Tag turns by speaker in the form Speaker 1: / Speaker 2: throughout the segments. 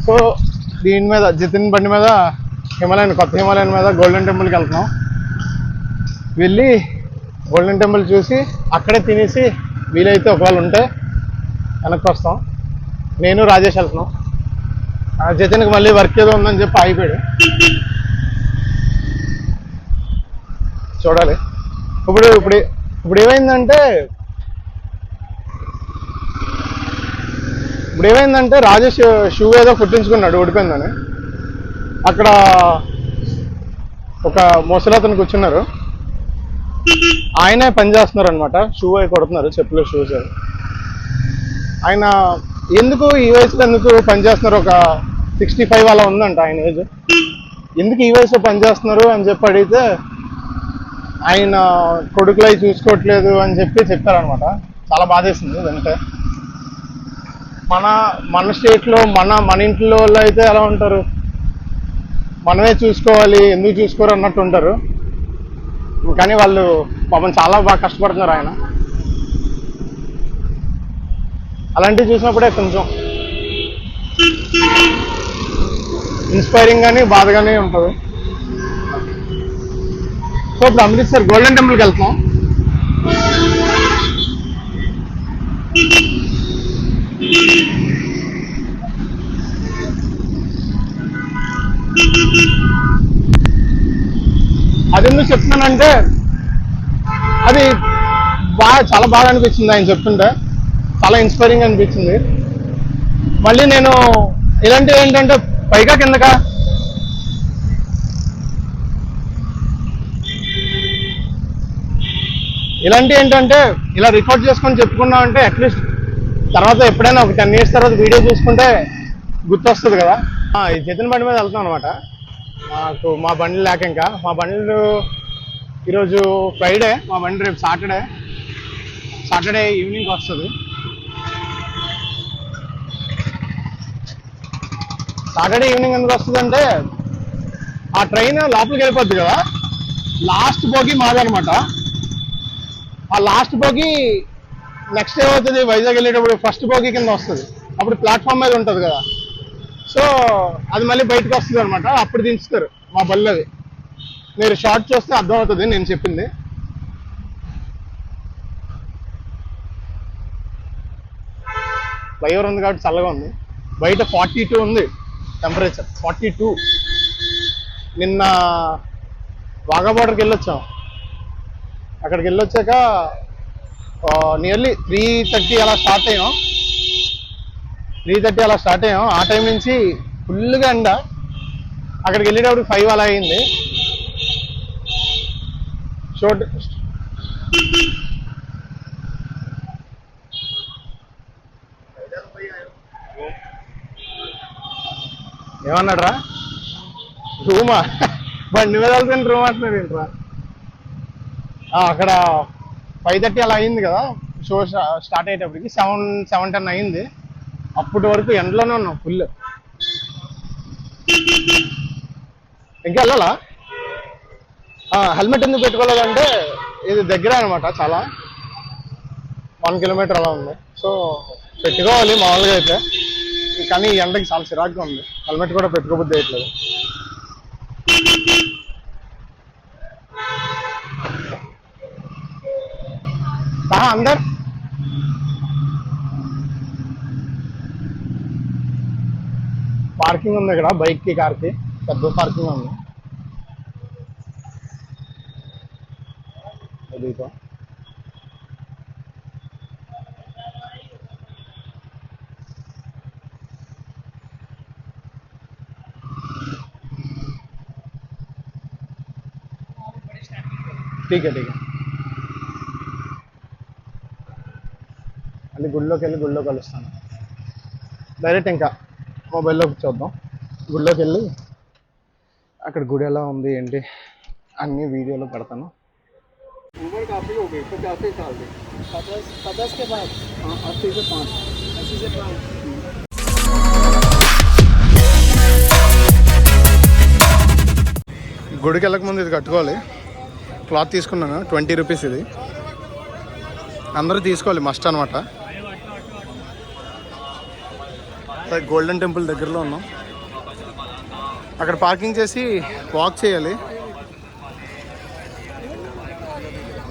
Speaker 1: So దీని మీద జితిన్ బండి మీద కొత్త హిమాలయన్ మీద గోల్డెన్ టెంపుల్కి వెళ్తున్నాం. వెళ్ళి గోల్డెన్ టెంపుల్ చూసి అక్కడే తినేసి వీలైతే ఒకవేళ ఉంటే వెనక్కి వస్తాం. నేను రాజేష్ వెళ్తున్నాం. జతిన్కి మళ్ళీ వర్క్ ఏదో ఉందని చెప్పి ఆగిపోయాడు. చూడాలి. ఇప్పుడు ఏమైందంటే రాజేష్ షూ ఏదో కుట్టించుకున్నాడు, ఊడిపోయిందని. అక్కడ ఒక ముసలతను కూర్చున్నారు, ఆయనే పని చేస్తున్నారు అనమాట. షూ అవి కొడుతున్నారు, చెప్పులు షూస్. ఆయన ఎందుకు ఈ వయసులో ఎందుకు పని చేస్తున్నారు, ఒక 65 అలా ఉందంట ఆయన ఏజ్. ఎందుకు ఈ వయసులో పని చేస్తున్నారు అని చెప్పి అడిగితే ఆయన కొడుకులు అవి చూసుకోవట్లేదు అని చెప్పారనమాట. చాలా బాధేసింది అంటే మన స్టేట్లో మన ఇంట్లో వాళ్ళు అయితే ఎలా ఉంటారు, మనమే చూసుకోవాలి, ఎందుకు చూసుకోరు అన్నట్టు ఉంటారు. కానీ వాళ్ళు పాపం చాలా బాగా కష్టపడుతున్నారు. ఆయన అలాంటివి చూసినప్పుడే కొంచెం ఇన్స్పైరింగ్ గానీ బాధగానే ఉంటుంది. సో ఇప్పుడు అమృత్సర్ గోల్డెన్ టెంపుల్కి వెళ్తున్నాం. అదెందుకు చెప్తున్నానంటే అది చాలా బాగా అనిపించింది. ఆయన చెప్తుంటే చాలా ఇన్స్పైరింగ్ అనిపించింది. మళ్ళీ నేను ఇలాంటివి ఏంటంటే పైగా కిందకా ఇలాంటివి ఏంటంటే ఇలా రికార్డ్ చేసుకొని చెప్పుకున్నాం అంటే అట్లీస్ట్ తర్వాత ఎప్పుడైనా ఒక 10 years తర్వాత వీడియో చూసుకుంటే గుర్తొస్తుంది కదా. ఈ జతిన్ బండి మీద వెళ్తాం అనమాట. మా బండ్లు లేక ఇంకా మా బండ్లు ఈరోజు ఫ్రైడే, మా బండి రేపు సాటర్డే ఈవినింగ్ వస్తుంది. సాటర్డే ఈవినింగ్ ఎందుకు వస్తుంది అంటే ఆ ట్రైన్ లోపలికి వెళ్ళిపోద్ది కదా. లాస్ట్ బోగి మాదనమాట. ఆ లాస్ట్ బోగి నెక్స్ట్ ఏమవుతుంది, వైజాగ్ వెళ్ళేటప్పుడు ఫస్ట్ బోగి కింద వస్తుంది. అప్పుడు ప్లాట్ఫామ్ మీద ఉంటుంది కదా. సో అది మళ్ళీ బయటకు వస్తుంది అనమాట. అప్పుడు దించుతారు మా బళ్ళు. అది మీరు షార్ట్ చూస్తే అర్థమవుతుంది నేను చెప్పింది. ఫ్లైఓవర్ ఉంది కాబట్టి చల్లగా ఉంది. బయట 42 ఉంది టెంపరేచర్, 42. నిన్న వాఘా బార్డర్కి వెళ్ళొచ్చాం. అక్కడికి వెళ్ళొచ్చాక నియర్లీ 3:30 అలా స్టార్ట్ అయ్యాం. ఆ టైం నుంచి ఫుల్గా ఎండ. అక్కడికి వెళ్ళేటప్పుడు 5 అలా అయింది. షోట్ ఏమన్నాడు రా, రూమా? బండి మీద వెళ్తాను రూమ్ అంటున్నాడు ఏంట్రా. అక్కడ 5:30 అలా అయింది కదా షో స్టార్ట్ అయ్యేటప్పటికి. 7:10 అయింది. అప్పటి వరకు ఎండలోనే ఉన్నాం ఫుల్. ఇంకా వెళ్ళాలా? హెల్మెట్ ఎందుకు పెట్టుకోలేదంటే ఇది దగ్గర అనమాట, చాలా 1 kilometer అలా ఉంది. సో పెట్టుకోవాలి మామూలుగా అయితే, కానీ ఈ ఎండకి చాలా చిరాకుగా ఉంది. హెల్మెట్ కూడా పెట్టుకోబుద్ధి వేయట్లేదు. అందరు పార్కింగ్ ఉంది ఇక్కడ, బైక్ కి కార్ కి పెద్ద పార్కింగ్ ఉంది. ठीक है అది గుడిలోకి వెళ్ళి గుడిలో కలుస్తాను డైరెక్ట్. ఇంకా మొబైల్లోకి చూద్దాం. గుడిలోకి వెళ్ళి అక్కడ గుడి ఎలా ఉంది ఏంటి అన్ని వీడియోలో పెడతాను. उम्र काफी हो गई, 85 साल की। 50 के बाद 80 से 5 80 से 5। గుడికి వెళ్ళక ముందు ఇది కట్టుకోవాలి. క్లాత్ తీసుకున్నాను 20 రూపీస్. ఇది అందరూ తీసుకోవాలి, మస్ట్ అనమాట.
Speaker 2: గోల్డెన్ టెంపుల్ దగ్గరలో ఉన్నాం. అక్కడ పార్కింగ్ చేసి వాక్ చేయాలి.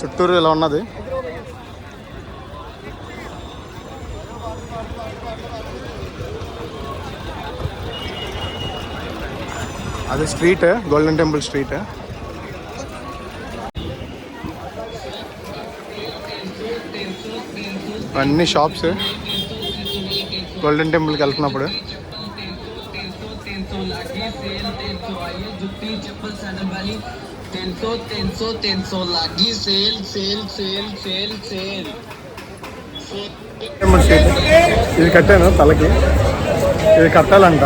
Speaker 2: చుట్టూరు ఇలా ఉన్నది. అది స్ట్రీట్, గోల్డెన్ టెంపుల్ స్ట్రీట్. అన్ని షాప్స్ గోల్డెన్ టెంపుల్కి వెళ్తున్నప్పుడు. ఇది కట్టాను తలకి, ఇది కట్టాలంట.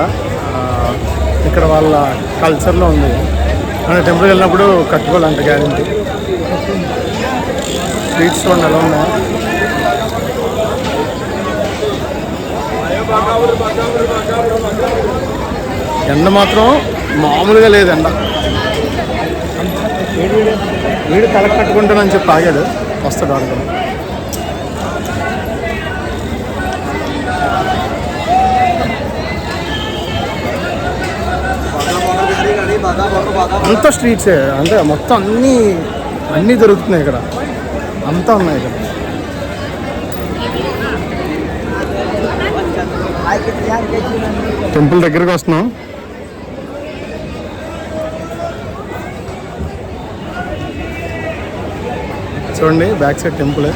Speaker 2: ఇక్కడ వాళ్ళ కల్చర్లో ఉంది. మన టెంపుల్కి వెళ్ళినప్పుడు కట్టుకోవాలంట గ్యారెంటీ. స్ట్రీట్స్ చూడండి ఎలా ఉన్నాయి. ఎండ మాత్రం మామూలుగా లేదు. ఎండ వీడు తల కట్టుకుంటానని చెప్పి ఆగాడు, వస్తాడు ఆడుకుని. అంతా స్ట్రీట్సే, అంటే మొత్తం అన్నీ దొరుకుతున్నాయి ఇక్కడ, అంతా ఉన్నాయి ఇక్కడ. టెంపుల్ దగ్గరికి వస్తున్నాం. చూడండి బ్యాక్ సైడ్ టెంపుల్.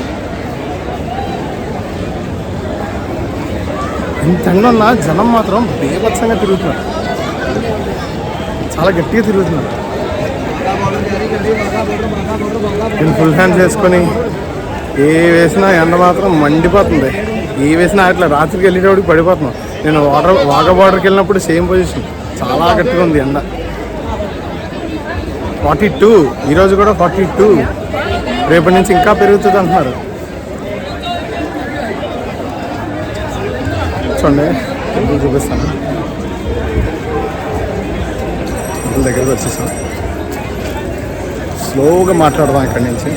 Speaker 2: ఇంత ఎండ ఉన్నా జనం మాత్రం బీభత్సంగా తిరుగుతున్నారు, చాలా గట్టిగా తిరుగుతున్నారు. నేను ఫుల్ హ్యాండ్స్ వేసుకొని ఏ వేసినా ఎండ మాత్రం మండిపోతుంది. ఏ వేసినా అట్లా రాత్రికి వెళ్ళేటప్పటికి పడిపోతున్నాం. నేను వాటర్ బార్డర్కి వెళ్ళినప్పుడు సేమ్ పొజిషన్, చాలా గట్టిగా ఉంది ఎండ. 42, ఈరోజు కూడా 42. రేపటి నుంచి ఇంకా పెరుగుతుంది అంటున్నారు. చూడండి టెంపుల్ చూపిస్తాను. టెంపుల్ దగ్గరికి వచ్చేసాం. స్లోగా మాట్లాడదాం ఇక్కడి నుంచి.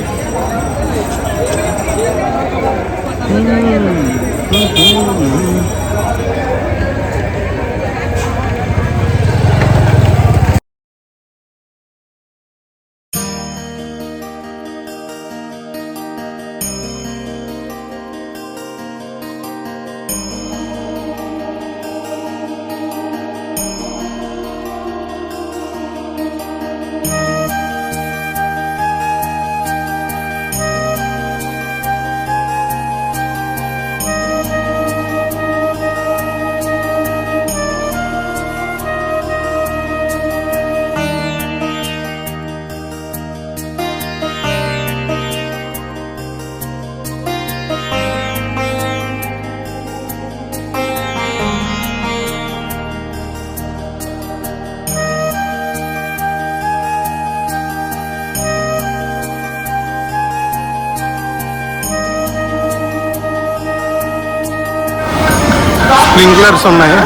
Speaker 2: స్ప్రింక్లర్స్ ఉన్నాయి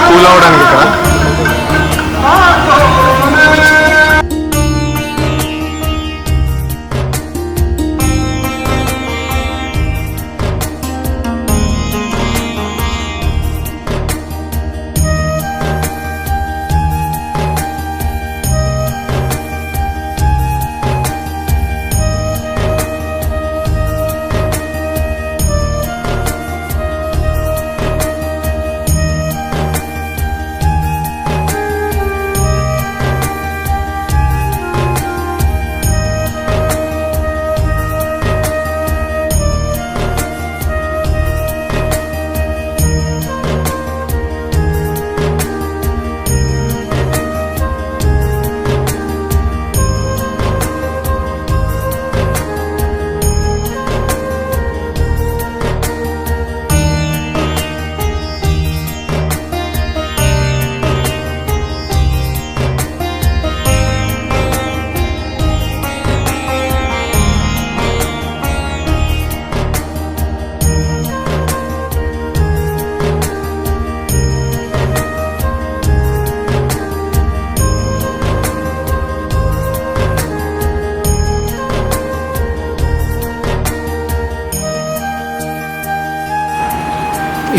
Speaker 2: కూల్ అవడానికి ఇక్కడ.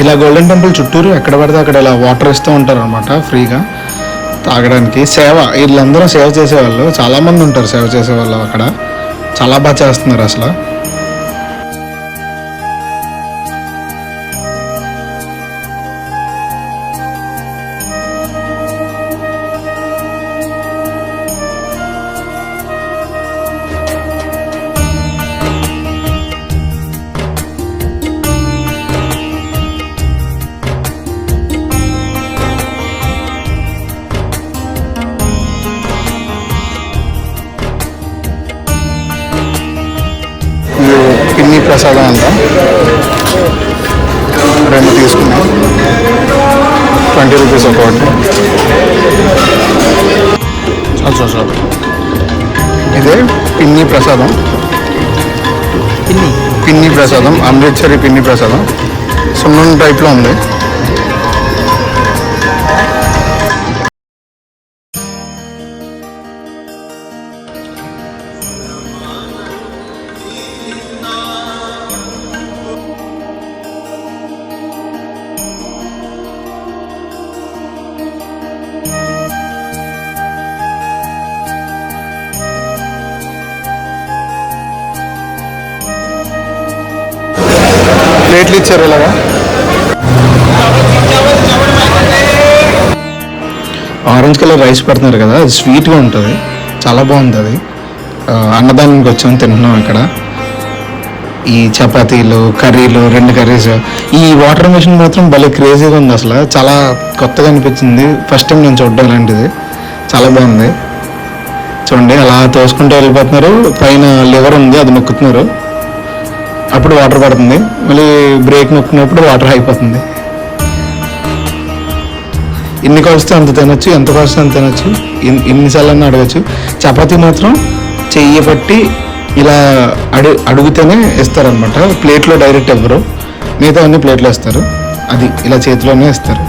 Speaker 3: ఇలా గోల్డెన్ టెంపుల్ చుట్టూరు ఎక్కడ పడితే అక్కడ ఇలా వాటర్ ఇస్తూ ఉంటారు అనమాట ఫ్రీగా తాగడానికి. సేవ, వీళ్ళందరూ సేవ చేసేవాళ్ళు, చాలామంది ఉంటారు సేవ చేసేవాళ్ళు అక్కడ. చాలా బాగా చేస్తున్నారు అసలు. పిన్ని ప్రసాదం అంట, 2 తీసుకున్నాం, 20 రూపీస్ ఒకటి. చాలు ఇదే పిన్ని ప్రసాదం, పిన్ని ప్రసాదం, అమృత్సరి పిన్ని ప్రసాదం. సున్నం టైప్లో ఉంది. ప్లేట్లు ఇచ్చారు ఇలాగా. ఆరెంజ్ కలర్ రైస్ పెడుతున్నారు కదా, అది స్వీట్గా ఉంటుంది, చాలా బాగుంది అది. అన్నదానానికి వచ్చాము, తింటున్నాం ఇక్కడ. ఈ చపాతీలు, కర్రీలు, 2 కర్రీస్. ఈ వాటర్ మిషన్ మాత్రం భలే క్రేజీగా ఉంది అసలు, చాలా కొత్తగా అనిపించింది. ఫస్ట్ టైం నేను చూడడం ఇలాంటిది, చాలా బాగుంది. చూడండి అలా తోసుకుంటూ వెళ్ళిపోతున్నారు. పైన లివర్ ఉంది, అది నొక్కుతున్నారు, అప్పుడు వాటర్ పడుతుంది. మళ్ళీ బ్రేక్ నొక్కినప్పుడు వాటర్ అయిపోతుంది. ఎన్ని కావస్తే అంత తినొచ్చు, ఎంత కావస్తే అంత తినొచ్చు, ఎన్నిసార్లు అడగచ్చు. చపాతీ మాత్రం చెయ్యి పట్టి ఇలా అడుగుతూనే ఇస్తారనమాట, ప్లేట్లో డైరెక్ట్ ఇవ్వరు. మిగతా అన్ని ప్లేట్లో ఇస్తారు, అది ఇలా చేతిలోనే ఇస్తారు.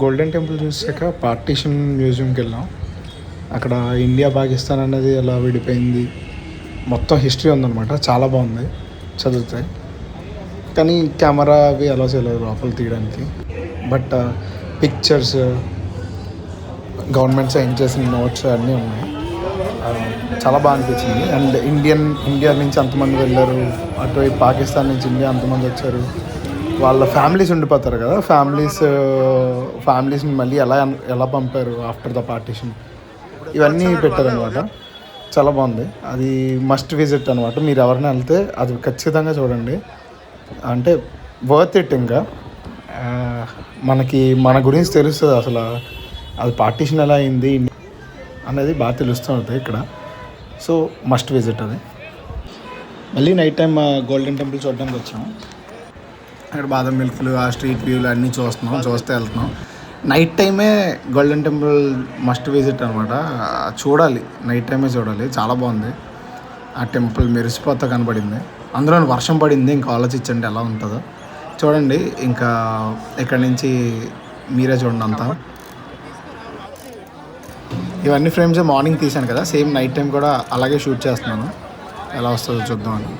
Speaker 3: గోల్డెన్ టెంపుల్ చూసాక పార్టీషన్ మ్యూజియంకి వెళ్ళాం. అక్కడ ఇండియా పాకిస్తాన్ అనేది ఎలా విడిపోయింది మొత్తం హిస్టరీ ఉందన్నమాట. చాలా బాగుంది చదువుతాయి, కానీ కెమెరా అవి అలా చేయలేదు లోపల తీయడానికి. బట్ పిక్చర్స్, గవర్నమెంట్ సైన్ చేసిన నోట్స్ అన్నీ ఉన్నాయి. చాలా బాగా అనిపించింది. అండ్ ఇండియా నుంచి అంతమంది వెళ్ళారు, అటువైపు పాకిస్తాన్ నుంచి ఇండియా అంతమంది వచ్చారు. వాళ్ళ ఫ్యామిలీస్ ఉండిపోతారు కదా, ఫ్యామిలీస్ని మళ్ళీ ఎలా పంపారు ఆఫ్టర్ ద పార్టీషన్, ఇవన్నీ పెట్టారనమాట. చాలా బాగుంది. అది మస్ట్ విజిట్ అనమాట. మీరు ఎవరైనా వెళ్తే అది ఖచ్చితంగా చూడండి. అంటే వర్త్ ఇట్. ఇంకా మనకి మన గురించి తెలుస్తుంది అసలు అది పార్టీషన్ ఎలా అయింది అనేది బాగా తెలుస్తుంది ఇక్కడ. సో మస్ట్ విజిట్ అది. మళ్ళీ నైట్ టైం గోల్డెన్ టెంపుల్ చూడడానికి వచ్చాము. అక్కడ బాదం మిల్క్లు, ఆ స్ట్రీట్ వ్యూలు అన్నీ చూస్తే వెళ్తున్నాం. నైట్ టైమే గోల్డెన్ టెంపుల్ మస్ట్ విజిట్ అనమాట. చూడాలి, నైట్ టైమే చూడాలి. చాలా బాగుంది. ఆ టెంపుల్ మెరిసిపోతా కనబడింది. అందులో వర్షం పడింది. ఇంకా ఆలోచించండి ఎలా ఉంటుందో. చూడండి, ఇంకా ఇక్కడి నుంచి మీరే చూడండి అంతా. ఇవన్నీ ఫ్రేమ్స్ మార్నింగ్ తీశాను కదా, సేమ్ నైట్ టైం కూడా అలాగే షూట్ చేస్తున్నాను. ఎలా వస్తుందో చూద్దామని.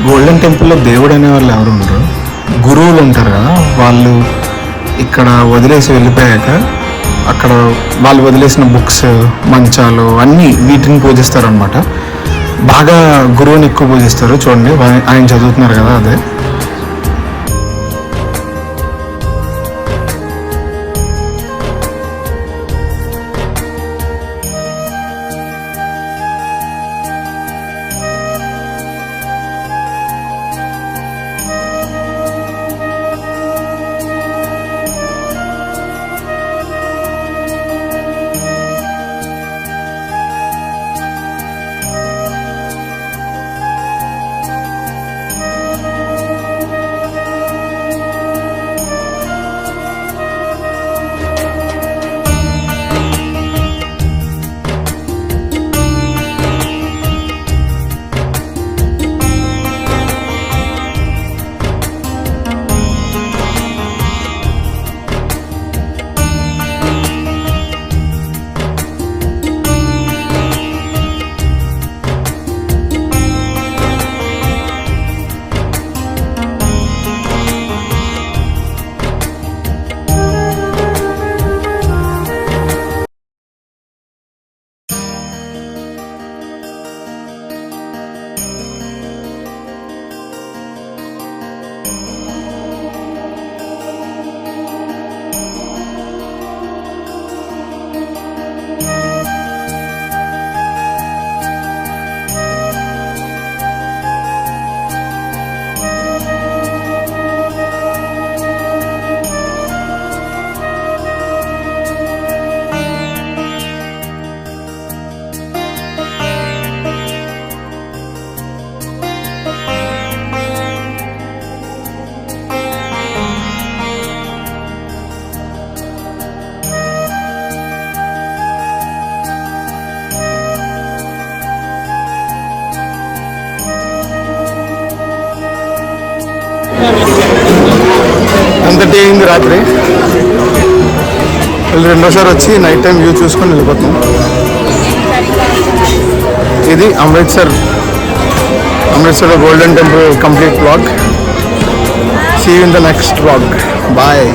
Speaker 3: గోల్డెన్ టెంపుల్లో దేవుడు అనే వాళ్ళు ఎవరు ఉండరు, గురువులు ఉంటారు కదా. వాళ్ళు ఇక్కడ వదిలేసి వెళ్ళిపోయాక అక్కడ వాళ్ళు వదిలేసిన బుక్స్, మంచాలు అన్నీ వీటిని పూజిస్తారు అనమాట. బాగా గురువుని ఎక్కువ పూజిస్తారు. చూడండి, ఆయన చదువుతున్నారు కదా, అదే.
Speaker 2: అంత టీ అయింది రాత్రి. మళ్ళీ రెండోసారి వచ్చి నైట్ టైం వ్యూ చూసుకొని వెళ్ళిపోతాం. ఇది Amritsar golden temple complete vlog. See you in the next vlog. Bye.